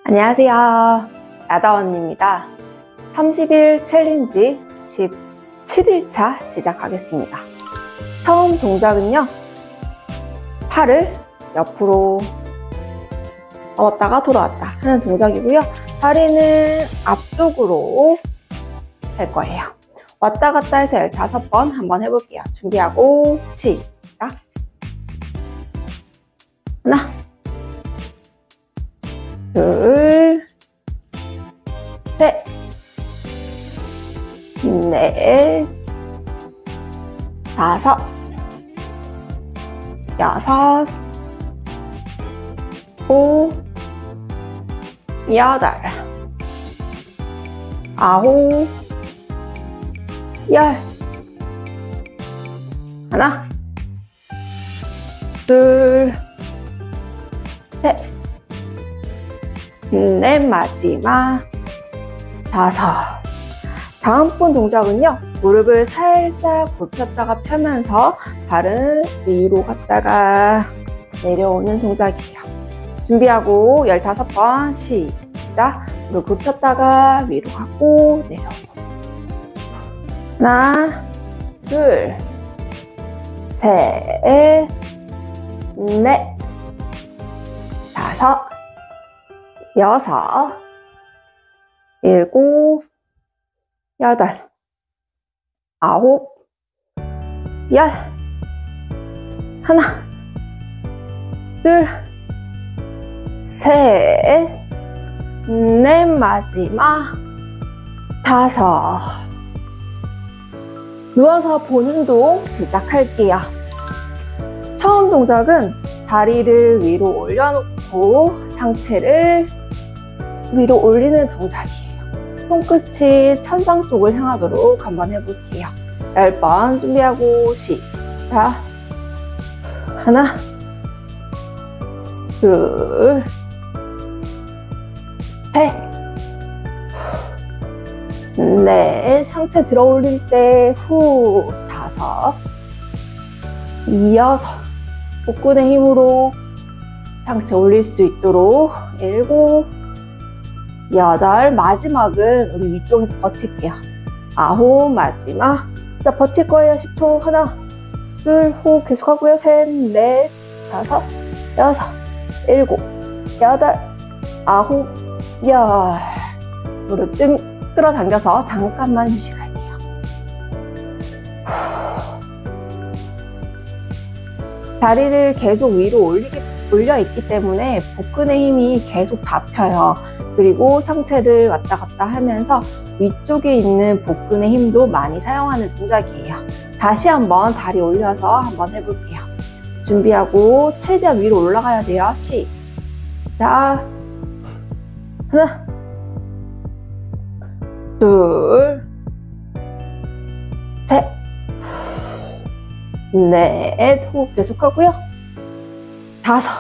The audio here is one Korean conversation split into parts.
안녕하세요. 야다원입니다. 30일 챌린지 17일차 시작하겠습니다. 처음 동작은요, 팔을 옆으로 넣었다가 돌아왔다 하는 동작이고요. 다리는 앞쪽으로 할 거예요. 왔다 갔다 해서 15번 한번 해볼게요. 준비하고 시작. 하나, 둘, 셋, 넷, 다섯, 여섯, 오, 여덟, 아홉, 열. 하나, 둘, 셋, 넷, 마지막 다섯. 다음번 동작은요, 무릎을 살짝 굽혔다가 펴면서 발은 위로 갔다가 내려오는 동작이에요. 준비하고 15번 시작. 무릎 굽혔다가 위로 가고 내려오고. 하나, 둘, 셋, 넷, 다섯, 여섯, 일곱, 여덟, 아홉, 열. 하나, 둘, 셋, 넷, 마지막 다섯. 누워서 보는 운동 시작할게요. 처음 동작은 다리를 위로 올려놓고 상체를 위로 올리는 동작이에요. 손끝이 천장 쪽을 향하도록 한번 해볼게요. 10번 준비하고 시작. 하나, 둘, 셋, 넷, 상체 들어 올릴 때 후, 다섯, 여섯, 복근의 힘으로 상체 올릴 수 있도록 일곱, 여덟, 마지막은 우리 위쪽에서 버틸게요. 아홉, 마지막. 자, 버틸 거예요. 10초. 하나, 둘, 호흡 계속 하고요. 셋, 넷, 다섯, 여섯, 일곱, 여덟, 아홉, 열. 무릎 등 끌어당겨서 잠깐만 휴식할게요. 다리를 계속 위로 올려 있기 때문에 복근의 힘이 계속 잡혀요. 그리고 상체를 왔다 갔다 하면서 위쪽에 있는 복근의 힘도 많이 사용하는 동작이에요. 다시 한번 다리 올려서 한번 해볼게요. 준비하고 최대한 위로 올라가야 돼요. 시작. 하나, 둘, 셋, 넷, 호흡 계속 하고요. 다섯,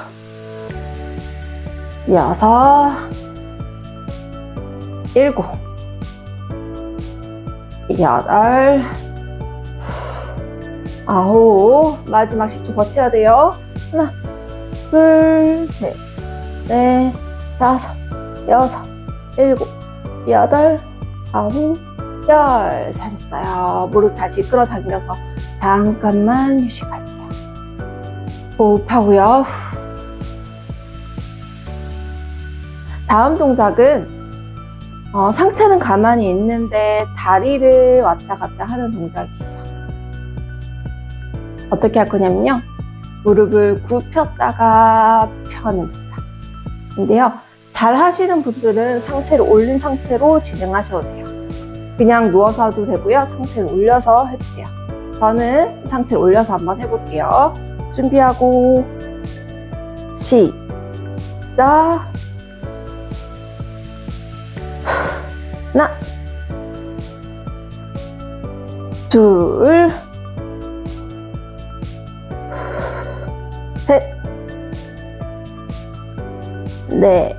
여섯, 일곱, 여덟, 아홉, 마지막 10초 버텨야 돼요. 하나, 둘, 셋, 넷, 다섯, 여섯, 일곱, 여덟, 아홉, 열. 잘했어요. 무릎 다시 끌어당겨서 잠깐만 휴식할게요. 호흡하고요. 다음 동작은 상체는 가만히 있는데 다리를 왔다 갔다 하는 동작이에요. 어떻게 할 거냐면요, 무릎을 굽혔다가 펴는 동작인데요, 잘 하시는 분들은 상체를 올린 상태로 진행하셔도 돼요. 그냥 누워서 해도 되고요, 상체를 올려서 해도 돼요. 저는 상체를 올려서 한번 해볼게요. 준비하고 시작. 하나, 둘, 셋, 넷,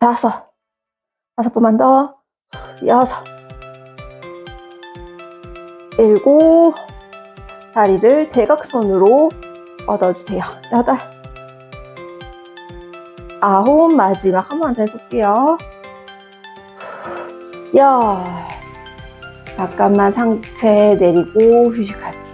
다섯 번만 더, 여섯, 일곱, 다리를 대각선으로 뻗어주세요. 여덟, 9, 마지막 한 번 더 해볼게요. 열. 잠깐만 상체 내리고 휴식할게요.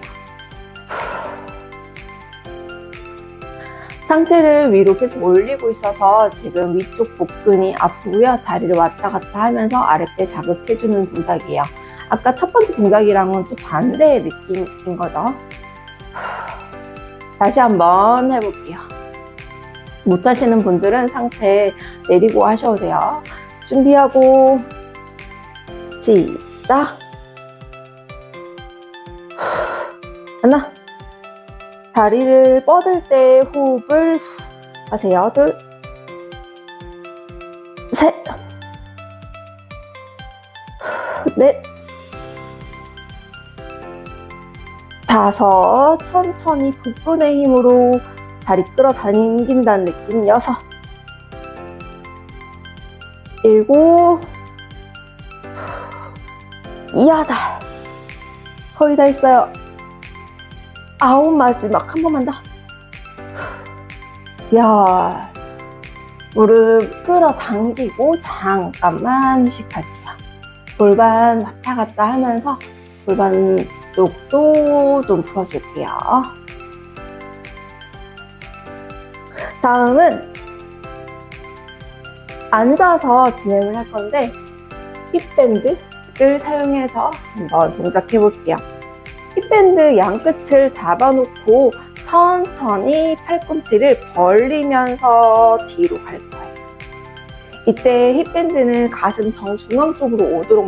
상체를 위로 계속 올리고 있어서 지금 위쪽 복근이 아프고요. 다리를 왔다 갔다 하면서 아랫배 자극해주는 동작이에요. 아까 첫 번째 동작이랑은 또 반대의 느낌인 거죠. 다시 한번 해볼게요. 못하시는 분들은 상체 내리고 하셔도 돼요. 준비하고 시작. 하나. 다리를 뻗을 때 호흡을 하세요. 둘, 셋, 넷, 다섯. 천천히 복근의 힘으로 다리 끌어당긴다는 느낌. 여섯, 일곱, 여덟. 거의 다 했어요. 9, 마지막 한 번만 더. 열. 무릎 끌어당기고 잠깐만 휴식할게요. 골반 왔다 갔다 하면서 골반 쪽도 좀 풀어줄게요. 다음은 앉아서 진행을 할 건데 힙밴드를 사용해서 한번 동작해 볼게요. 힙밴드 양끝을 잡아놓고 천천히 팔꿈치를 벌리면서 뒤로 갈 거예요. 이때 힙밴드는 가슴 정중앙 쪽으로 오도록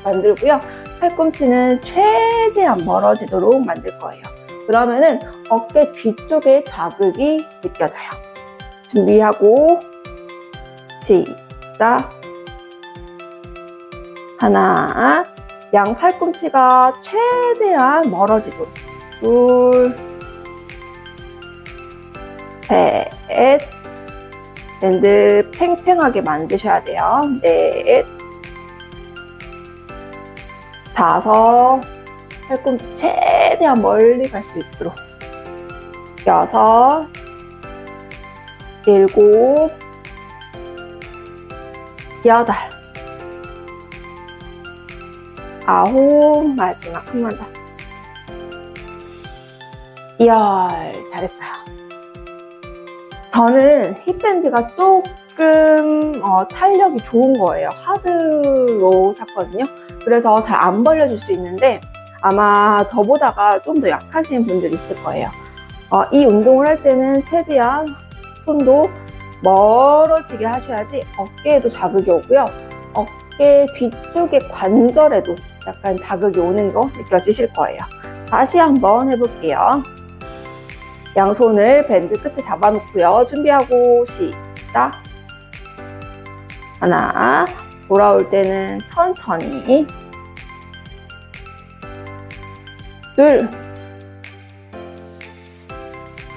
만들고요. 팔꿈치는 최대한 멀어지도록 만들 거예요. 그러면은 어깨 뒤쪽에 자극이 느껴져요. 준비하고 시작. 하나. 양 팔꿈치가 최대한 멀어지도록. 둘, 셋. 밴드 팽팽하게 만드셔야 돼요. 넷, 다섯. 팔꿈치 최대한 멀리 갈 수 있도록. 여섯, 일곱, 여덟, 아홉. 마지막 한 번 더. 열. 잘했어요. 저는 힙밴드가 조금 탄력이 좋은 거예요. 하드로 샀거든요. 그래서 잘 안 벌려줄 수 있는데 아마 저보다가 좀 더 약하신 분들이 있을 거예요. 이 운동을 할 때는 최대한 손도 멀어지게 하셔야지 어깨에도 자극이 오고요. 어깨 뒤쪽의 관절에도 약간 자극이 오는 거 느껴지실 거예요. 다시 한번 해볼게요. 양손을 밴드 끝에 잡아놓고요. 준비하고 시작. 하나. 돌아올 때는 천천히. 둘,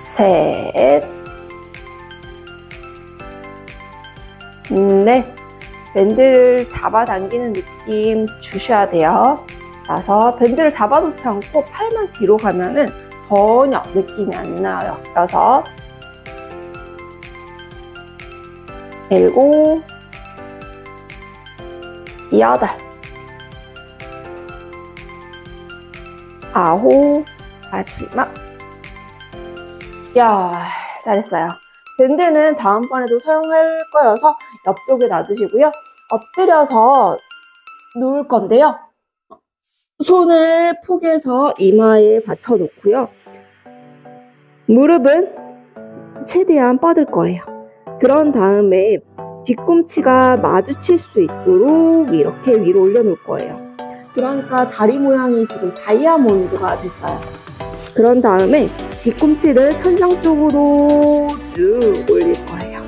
셋, 넷. 밴드를 잡아당기는 느낌 주셔야 돼요. 다섯. 밴드를 잡아놓지 않고 팔만 뒤로 가면은 전혀 느낌이 안 나요. 여섯, 일곱, 여덟, 아홉. 마지막 열. 잘했어요. 밴드는 다음번에도 사용할 거여서 옆쪽에 놔두시고요. 엎드려서 누울 건데요. 손을 폭에서 이마에 받쳐 놓고요. 무릎은 최대한 뻗을 거예요. 그런 다음에 뒤꿈치가 마주칠 수 있도록 이렇게 위로 올려놓을 거예요. 그러니까 다리 모양이 지금 다이아몬드가 됐어요. 그런 다음에 뒤꿈치를 천장 쪽으로 쭉 올릴 거예요.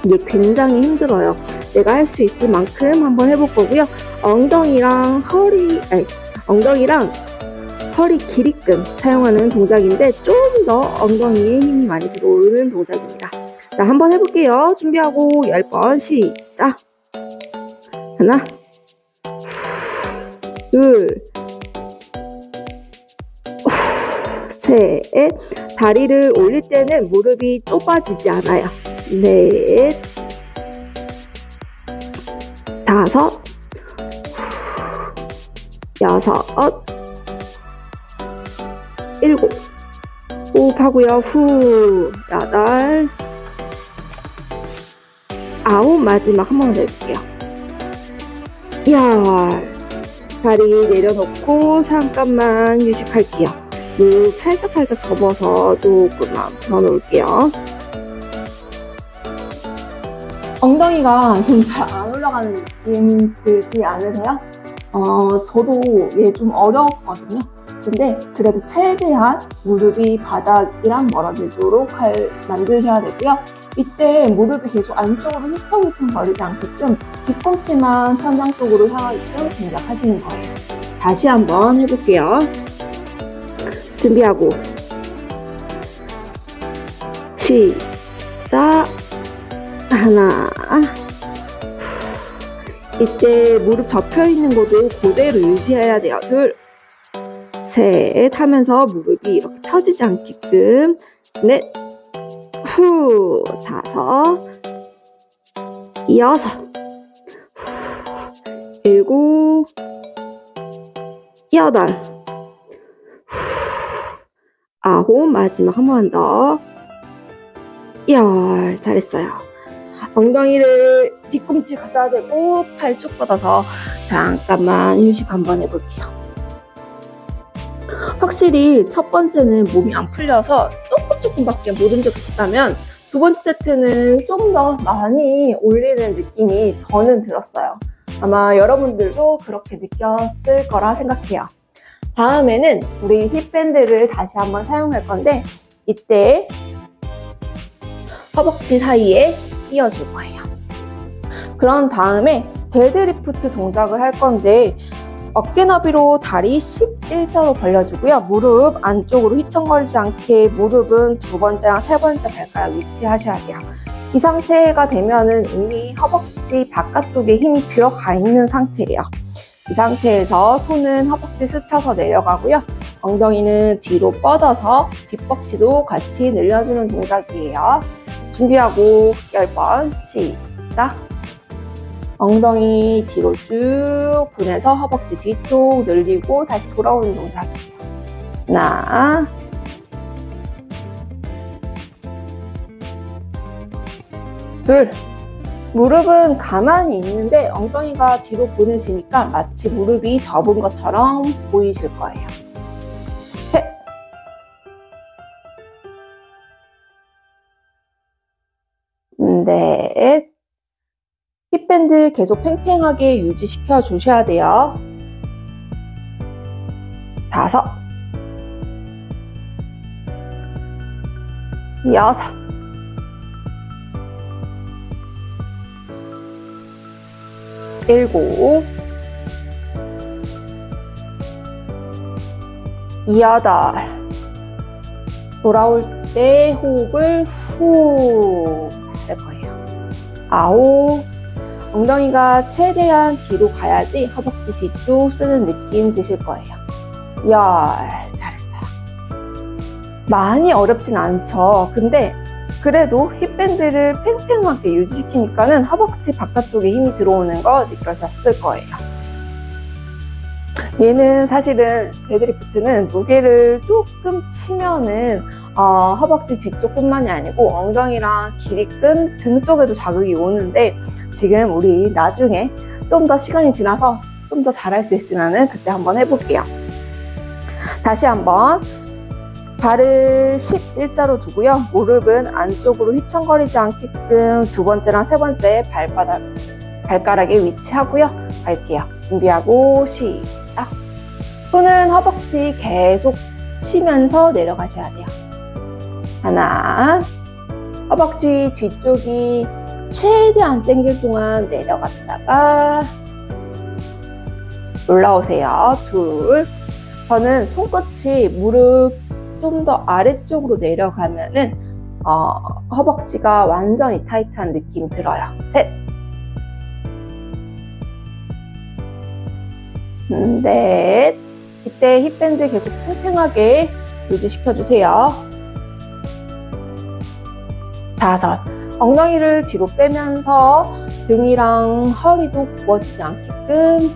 이게 굉장히 힘들어요. 내가 할 수 있을 만큼 한번 해볼 거고요. 엉덩이랑 허리 길이끔 사용하는 동작인데 좀 더 엉덩이에 힘이 많이 들어오는 동작입니다. 자, 한번 해볼게요. 준비하고 10번 시작. 하나, 둘, 셋. 다리를 올릴 때는 무릎이 좁아지지 않아요. 넷, 다섯, 여섯, 일곱. 호흡하고요. 후, 여덟, 아홉. 마지막 한 번 더 해볼게요. 열. 다리 내려놓고 잠깐만 휴식할게요. 무릎 살짝 접어서 조금만 풀어놓을게요. 엉덩이가 좀 잘 안 올라가는 느낌 들지 않으세요? 저도 얘 좀 어려웠거든요. 근데 그래도 최대한 무릎이 바닥이랑 멀어지도록 만드셔야 되고요. 이때 무릎이 계속 안쪽으로 휘청휘청 거리지 않게끔 뒤꿈치만 천장 쪽으로 향하게끔 동작하시는 거예요. 다시 한번 해볼게요. 준비하고 시작. 하나. 이때 무릎 접혀 있는 곳도 그대로 유지해야 돼요. 둘, 셋 하면서 무릎이 이렇게 펴지지 않게끔. 넷, 후, 다섯, 여섯, 일곱, 여덟, 아홉. 마지막 한 번 더. 열. 잘했어요. 엉덩이를 뒤꿈치 갖다 대고 팔 쭉 뻗어서 잠깐만 휴식 한번 해볼게요. 확실히 첫 번째는 몸이 안 풀려서 조금밖에 못 움직였다면 두 번째 세트는 좀 더 많이 올리는 느낌이 저는 들었어요. 아마 여러분들도 그렇게 느꼈을 거라 생각해요. 다음에는 우리 힙밴드를 다시 한번 사용할 건데 이때 허벅지 사이에 끼워줄 거예요. 그런 다음에 데드리프트 동작을 할 건데 어깨 너비로 다리 11자로 벌려주고요. 무릎 안쪽으로 휘청거리지 않게 무릎은 두 번째랑 세 번째 발가락 위치하셔야 돼요. 이 상태가 되면은 이미 허벅지 바깥쪽에 힘이 들어가 있는 상태예요. 이 상태에서 손은 허벅지 스쳐서 내려가고요. 엉덩이는 뒤로 뻗어서 뒷벅지도 같이 늘려주는 동작이에요. 준비하고 10번 시작. 엉덩이 뒤로 쭉 보내서 허벅지 뒤쪽 늘리고 다시 돌아오는 동작이에요. 하나, 둘. 무릎은 가만히 있는데 엉덩이가 뒤로 보내지니까 마치 무릎이 접은 것처럼 보이실 거예요. 셋, 넷. 힙밴드 계속 팽팽하게 유지시켜 주셔야 돼요. 다섯, 여섯, 일곱, 여덟. 돌아올 때 호흡을 후 할 거예요. 아홉. 엉덩이가 최대한 뒤로 가야지 허벅지 뒤쪽 쓰는 느낌 드실 거예요. 열. 잘했어요. 많이 어렵진 않죠. 근데 그래도 힙밴드를 팽팽하게 유지시키니까는 허벅지 바깥쪽에 힘이 들어오는 거 느껴졌을 거예요. 얘는 사실은 데드리프트는 무게를 조금 치면은 허벅지 뒤쪽뿐만이 아니고 엉덩이랑 길이끈 등 쪽에도 자극이 오는데 지금 우리 나중에 좀 더 시간이 지나서 좀 더 잘할 수 있으면은 그때 한번 해볼게요. 다시 한번 발을 11자로 두고요. 무릎은 안쪽으로 휘청거리지 않게끔 두 번째랑 세 번째 발가락에 위치하고요. 갈게요. 준비하고 시작. 손은 허벅지 계속 치면서 내려가셔야 돼요. 하나, 허벅지 뒤쪽이 최대한 당길 동안 내려갔다가 올라오세요. 둘. 저는 손끝이 무릎 좀 더 아래쪽으로 내려가면은 허벅지가 완전히 타이트한 느낌 들어요. 셋, 넷. 이때 힙밴드 계속 팽팽하게 유지시켜주세요. 다섯. 엉덩이를 뒤로 빼면서 등이랑 허리도 굽어지지 않게끔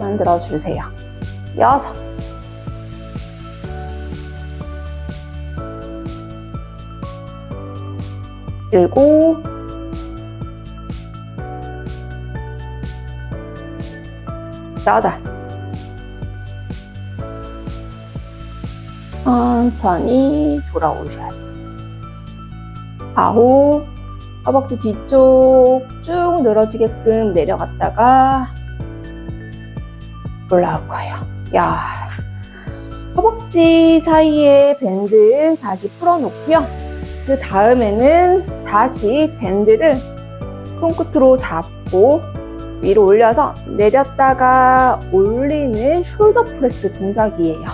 만들어주세요. 6, 7, 8. 천천히 돌아오셔야 돼요. 9. 허벅지 뒤쪽 쭉 늘어지게끔 내려갔다가 올라올 거예요. 야, 허벅지 사이에 밴드 다시 풀어놓고요. 그 다음에는 다시 밴드를 손끝으로 잡고 위로 올려서 내렸다가 올리는 숄더 프레스 동작이에요.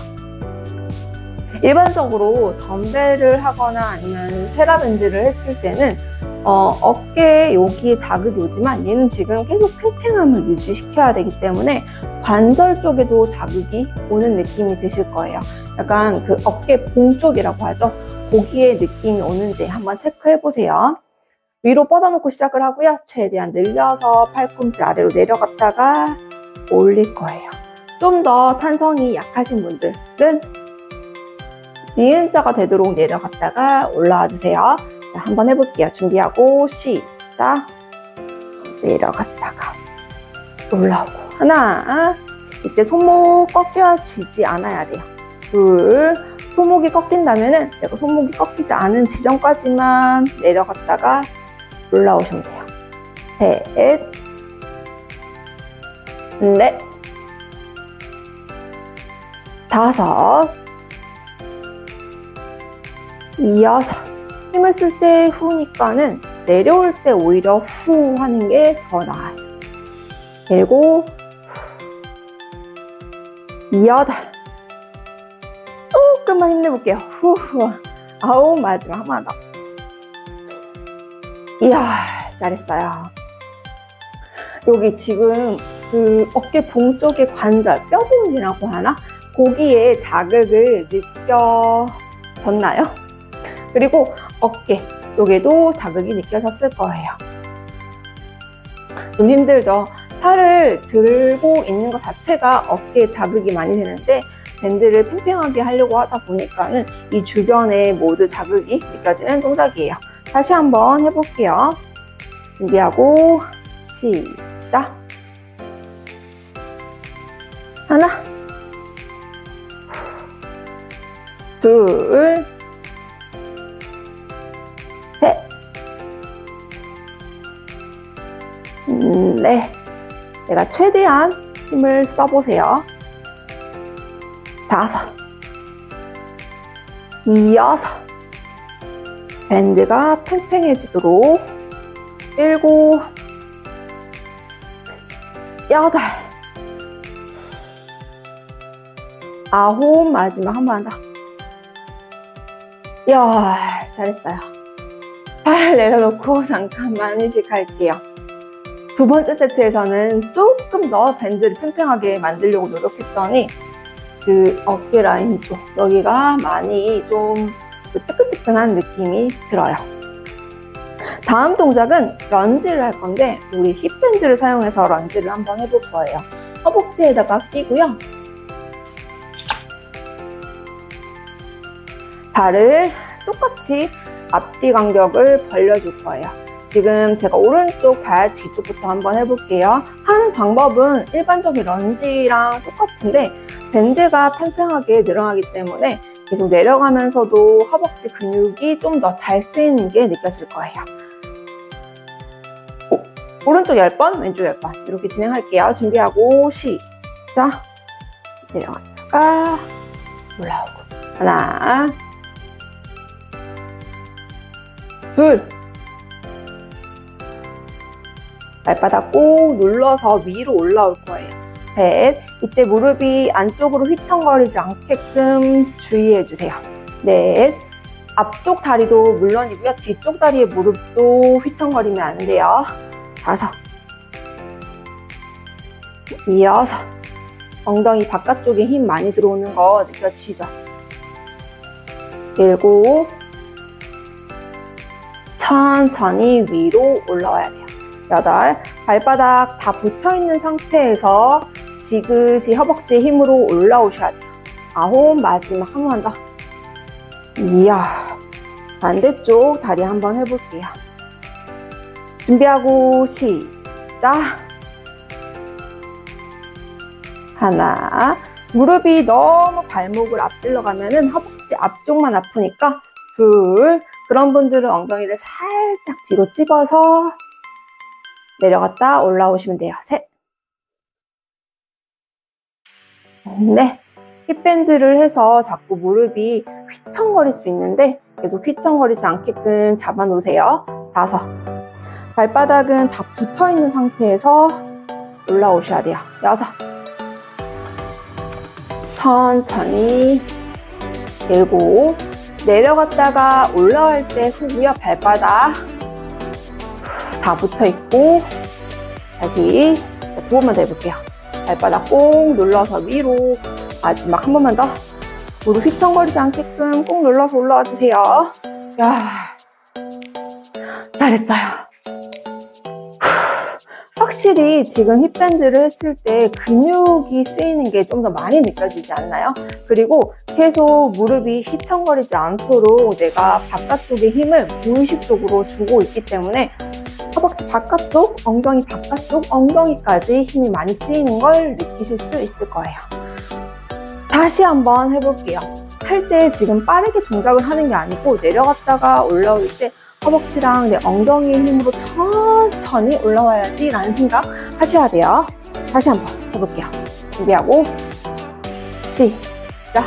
일반적으로 덤벨을 하거나 아니면 세라밴드를 했을 때는 어깨 여기에 자극이 오지만 얘는 지금 계속 팽팽함을 유지시켜야 되기 때문에 관절 쪽에도 자극이 오는 느낌이 드실 거예요. 약간 그 어깨 봉 쪽이라고 하죠. 거기에 느낌이 오는지 한번 체크해 보세요. 위로 뻗어놓고 시작을 하고요. 최대한 늘려서 팔꿈치 아래로 내려갔다가 올릴 거예요. 좀 더 탄성이 약하신 분들은 니은자가 되도록 내려갔다가 올라와 주세요. 자, 한번 해볼게요. 준비하고 시작. 내려갔다가 올라오고 하나. 이때 손목 꺾여지지 않아야 돼요. 둘. 손목이 꺾인다면은 내가 손목이 꺾이지 않은 지점까지만 내려갔다가 올라오셔도 돼요. 셋, 넷, 다섯, 여섯. 힘을 쓸 때 후니까는 내려올 때 오히려 후 하는 게 더 나아요. 일곱, 여덟. 조금만 힘내볼게요. 후. 아홉. 마지막 한 번 더. 이야, 잘했어요. 여기 지금 그 어깨 봉 쪽의 관절, 뼈부분이라고 하나? 거기에 자극을 느껴졌나요? 그리고 어깨 쪽에도 자극이 느껴졌을 거예요. 좀 힘들죠? 팔을 들고 있는 것 자체가 어깨에 자극이 많이 되는데 밴드를 팽팽하게 하려고 하다 보니까는 이 주변에 모두 자극이 느껴지는 동작이에요. 다시 한번 해볼게요. 준비하고 시작. 하나, 둘, 셋, 넷. 내가 최대한 힘을 써보세요. 다섯, 여섯. 밴드가 팽팽해지도록 일곱, 여덟, 아홉. 마지막 한 번 더. 이야, 잘했어요. 팔 내려놓고 잠깐만 휴식할게요. 두 번째 세트에서는 조금 더 밴드를 팽팽하게 만들려고 노력했더니 그 어깨 라인 쪽 여기가 많이 좀 뜨끈뜨끈한 느낌이 들어요. 다음 동작은 런지를 할 건데 우리 힙밴드를 사용해서 런지를 한번 해볼 거예요. 허벅지에다가 끼고요. 발을 똑같이 앞뒤 간격을 벌려줄 거예요. 지금 제가 오른쪽 발 뒤쪽부터 한번 해볼게요. 하는 방법은 일반적인 런지랑 똑같은데 밴드가 팽팽하게 늘어나기 때문에 계속 내려가면서도 허벅지 근육이 좀 더 잘 쓰이는 게 느껴질 거예요. 오른쪽 10번, 왼쪽 10번 이렇게 진행할게요. 준비하고 시작. 내려갔다가 올라오고 하나, 둘. 발바닥 꼭 눌러서 위로 올라올 거예요. 셋. 이때 무릎이 안쪽으로 휘청거리지 않게끔 주의해주세요. 넷. 앞쪽 다리도 물론이고요. 뒤쪽 다리의 무릎도 휘청거리면 안 돼요. 다섯. 여섯. 엉덩이 바깥쪽에 힘 많이 들어오는 거 느껴지시죠? 일곱. 천천히 위로 올라와야 돼요. 8, 발바닥 다 붙어있는 상태에서 지그시 허벅지의 힘으로 올라오셔야 돼요. 9, 마지막 한 번 더. 이야, 반대쪽 다리 한번 해볼게요. 준비하고 시작. 하나, 무릎이 너무 발목을 앞질러 가면은 허벅지 앞쪽만 아프니까 둘, 그런 분들은 엉덩이를 살짝 뒤로 찝어서 내려갔다 올라오시면 돼요. 셋, 넷. 힙밴드를 해서 자꾸 무릎이 휘청거릴 수 있는데 계속 휘청거리지 않게끔 잡아 놓으세요. 5, 발바닥은 다 붙어 있는 상태에서 올라오셔야 돼요. 6, 천천히. 7, 내려갔다가 올라갈 때 후고요. 발바닥 다 붙어 있고. 다시 2번만 더 해볼게요. 발바닥 꼭 눌러서 위로. 마지막 한 번만 더. 무릎 휘청거리지 않게끔 꼭 눌러서 올라와 주세요. 야, 잘했어요. 확실히 지금 힙밴드를 했을 때 근육이 쓰이는 게 좀 더 많이 느껴지지 않나요? 그리고 계속 무릎이 휘청거리지 않도록 내가 바깥쪽에 힘을 무의식적으로 주고 있기 때문에 허벅지 바깥쪽, 엉덩이 바깥쪽, 엉덩이까지 힘이 많이 쓰이는 걸 느끼실 수 있을 거예요. 다시 한번 해볼게요. 할 때 지금 빠르게 동작을 하는 게 아니고 내려갔다가 올라올 때 허벅지랑 내 엉덩이의 힘으로 천천히 올라와야지 라는 생각 하셔야 돼요. 다시 한번 해볼게요. 준비하고 시작.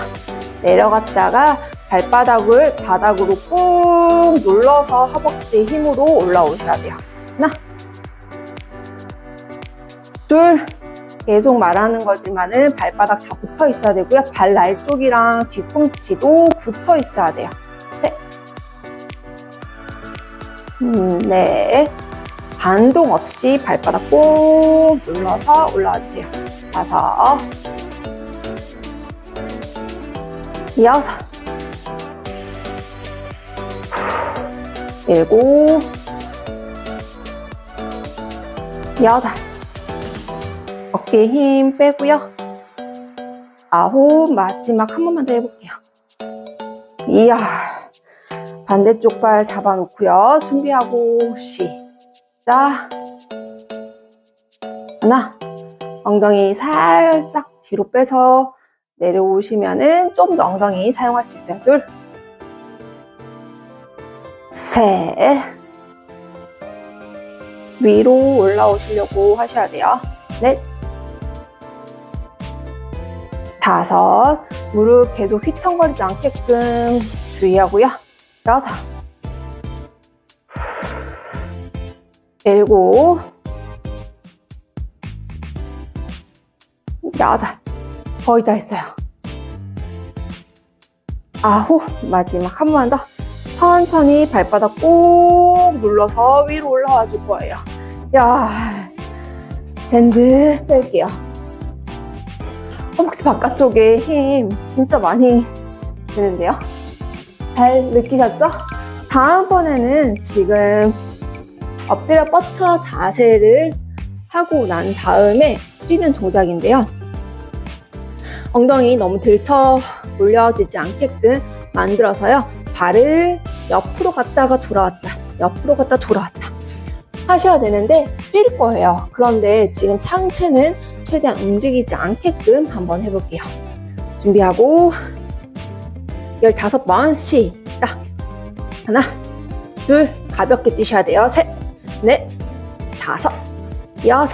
내려갔다가 발바닥을 바닥으로 꾹 눌러서 허벅지의 힘으로 올라오셔야 돼요. 하나, 둘, 계속 말하는 거지만은 발바닥 다 붙어 있어야 되고요. 발 날 쪽이랑 뒤꿈치도 붙어 있어야 돼요. 셋, 넷, 반동 없이 발바닥 꼭 눌러서 올라와 주세요. 5, 6, 7, 8, 어깨에 힘 빼고요. 9, 마지막 한 번만 더 해볼게요. 이야, 반대쪽 발 잡아놓고요. 준비하고 시작. 하나, 엉덩이 살짝 뒤로 빼서 내려오시면은 좀 더 엉덩이 사용할 수 있어요. 2, 셋, 위로 올라오시려고 하셔야 돼요. 4, 5, 무릎 계속 휘청거리지 않게끔 주의하고요. 6, 7, 8, 거의 다 했어요. 9, 마지막 한 번만 더. 천천히 발바닥 꼭 눌러서 위로 올라와 줄 거예요. 야, 밴드 뺄게요. 허벅지 바깥쪽에 힘 진짜 많이 드는데요. 잘 느끼셨죠? 다음번에는 지금 엎드려 뻗쳐 자세를 하고 난 다음에 뛰는 동작인데요. 엉덩이 너무 들쳐 올려지지 않게끔 만들어서요. 발을 옆으로 갔다가 돌아왔다, 옆으로 갔다 돌아왔다 하셔야 되는데 뛸 거예요. 그런데 지금 상체는 최대한 움직이지 않게끔 한번 해볼게요. 준비하고 15번 시작. 하나, 둘, 가볍게 뛰셔야 돼요. 셋, 넷, 5, 6,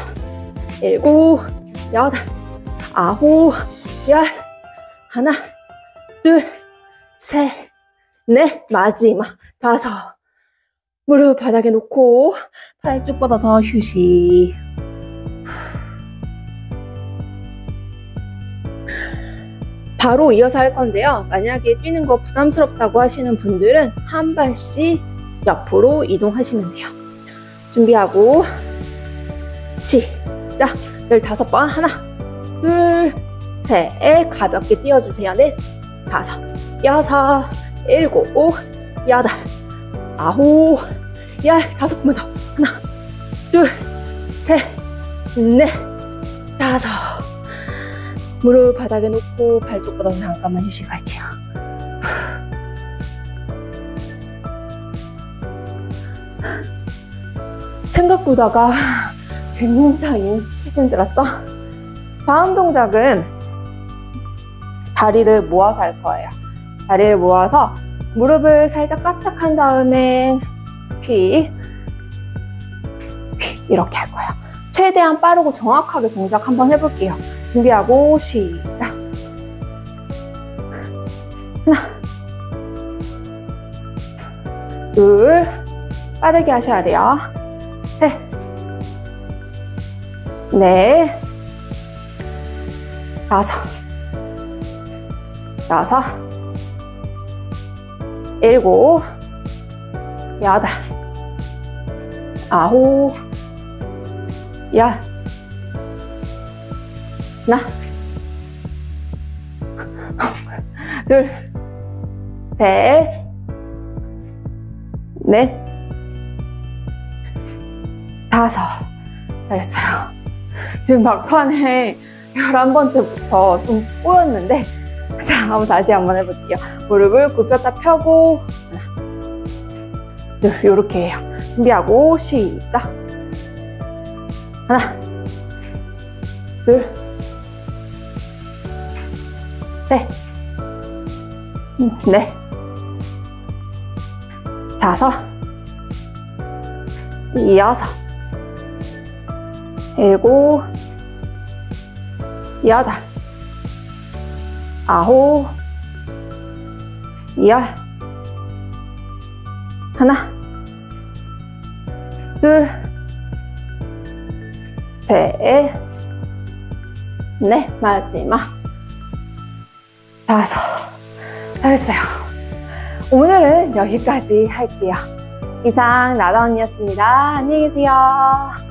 7, 8, 9, 10. 하나, 둘, 셋, 넷, 마지막 5. 무릎 바닥에 놓고 팔 쭉 뻗어서 휴식. 바로 이어서 할 건데요. 만약에 뛰는 거 부담스럽다고 하시는 분들은 한 발씩 옆으로 이동하시면 돼요. 준비하고 시작. 15번. 하나, 둘, 셋. 가볍게 뛰어주세요. 넷, 5, 6, 7, 8, 9, 열, 5번 더. 하나, 둘, 셋, 넷, 5. 무릎 바닥에 놓고 발 쪽 뻗어서 잠깐만 휴식할게요. 생각보다가 굉장히 힘들었죠? 다음 동작은 다리를 모아서 할 거예요. 다리를 모아서 무릎을 살짝 까딱한 다음에 휙 이렇게 할 거예요. 최대한 빠르고 정확하게 동작 한번 해볼게요. 준비하고 시작. 하나, 둘, 빠르게 하셔야 돼요. 셋, 넷, 5, 7, 8, 9, 10. 하나, 둘, 셋, 넷, 5. 잘했어요. 지금 막판에 11번째부터 좀 꼬였는데, 자, 한번 다시 한번 해볼게요. 무릎을 굽혔다 펴고, 하나, 둘, 요렇게 해요. 준비하고, 시작. 하나, 둘, 셋, 넷, 5, 6, 7, 8, 9, 10. 하나, 둘, 셋, 넷, 마지막 5. 잘했어요. 오늘은 여기까지 할게요. 이상 나다 언니였습니다. 안녕히 계세요.